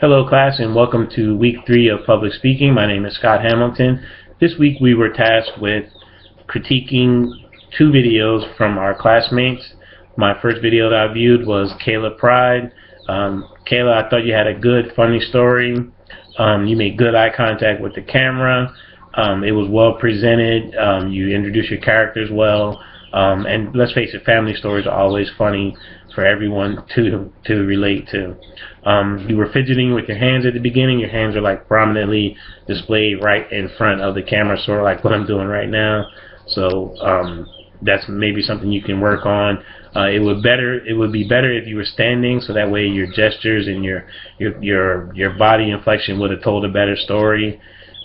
Hello class, and welcome to week 3 of public speaking. My name is Scott Hamilton. This week we were tasked with critiquing 2 videos from our classmates. My first video that I viewed was Kayla Pride. Kayla, I thought you had a good, funny story. You made good eye contact with the camera. It was well presented. You introduced your characters well. And let's face it, family stories are always funny for everyone to relate to. You were fidgeting with your hands at the beginning. Your hands are like prominently displayed right in front of the camera, sort of like what I'm doing right now. So that's maybe something you can work on. It would be better if you were standing, so that way your gestures and your body inflection would have told a better story.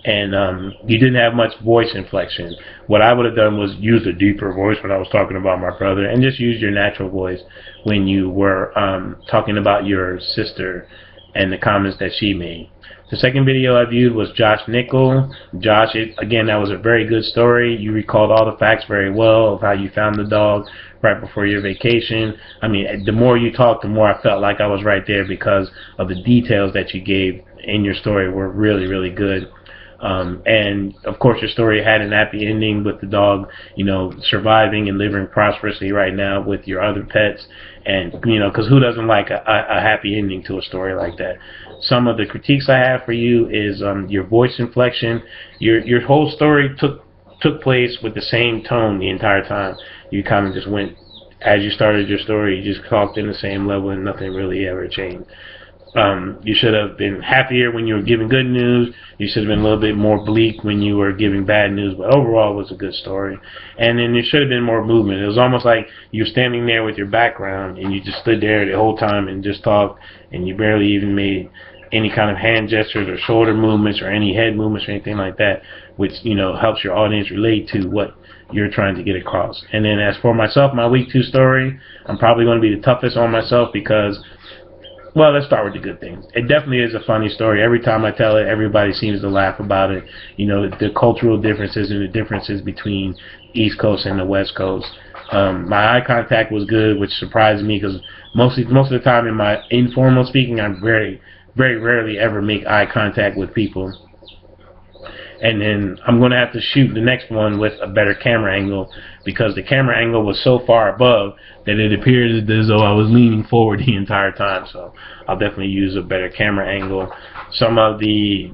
And you didn't have much voice inflection. What I would have done was use a deeper voice when I was talking about my brother, and just use your natural voice when you were talking about your sister and the comments that she made. The second video I viewed was Nickell. Josh, again, that was a very good story. You recalled all the facts very well of how you found the dog right before your vacation. I mean, the more you talked, the more I felt like I was right there, because of the details that you gave in your story were really, really good. And of course your story had an happy ending with the dog, surviving and living prosperously right now with your other pets. And because who doesn't like a happy ending to a story like that? Some of the critiques I have for you is your voice inflection. Your whole story took place with the same tone the entire time. You kind of just went, as you started your story, you just talked in the same level and nothing really ever changed. You should have been happier when you were giving good news. You should have been a little bit more bleak when you were giving bad news. But overall, it was a good story. And then there should have been more movement. It was almost like you were standing there with your background and you just stood there the whole time and just talked, and you barely even made any kind of hand gestures or shoulder movements or any head movements or anything like that, which helps your audience relate to what you're trying to get across. And then as for myself, my week 2 story, I'm probably going to be the toughest on myself because, well, let's start with the good things. It definitely is a funny story. Every time I tell it, everybody seems to laugh about it. The cultural differences and the differences between East Coast and the West Coast. My eye contact was good, which surprised me because most of the time in my informal speaking, I very, very rarely ever make eye contact with people. And then I'm going to have to shoot the next one with a better camera angle, because the camera angle was so far above that it appeared as though I was leaning forward the entire time. So I'll definitely use a better camera angle. Some of the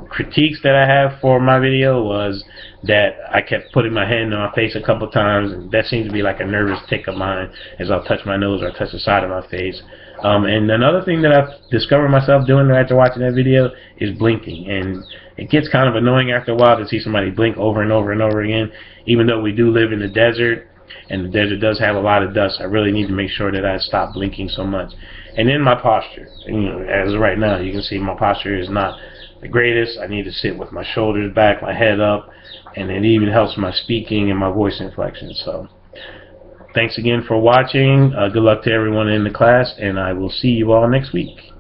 critiques that I have for my video was that I kept putting my hand on my face a couple times, and that seems to be like a nervous tick of mine as I'll touch my nose or touch the side of my face. And another thing that I've discovered myself doing after watching that video is blinking, and it gets kind of annoying after a while to see somebody blink over and over and over again. Even though we do live in the desert, and the desert does have a lot of dust, I really need to make sure that I stop blinking so much. And then my posture, as of right now, you can see my posture is not the greatest. I need to sit with my shoulders back, my head up, and it even helps my speaking and my voice inflection. So thanks again for watching. Good luck to everyone in the class, and I will see you all next week.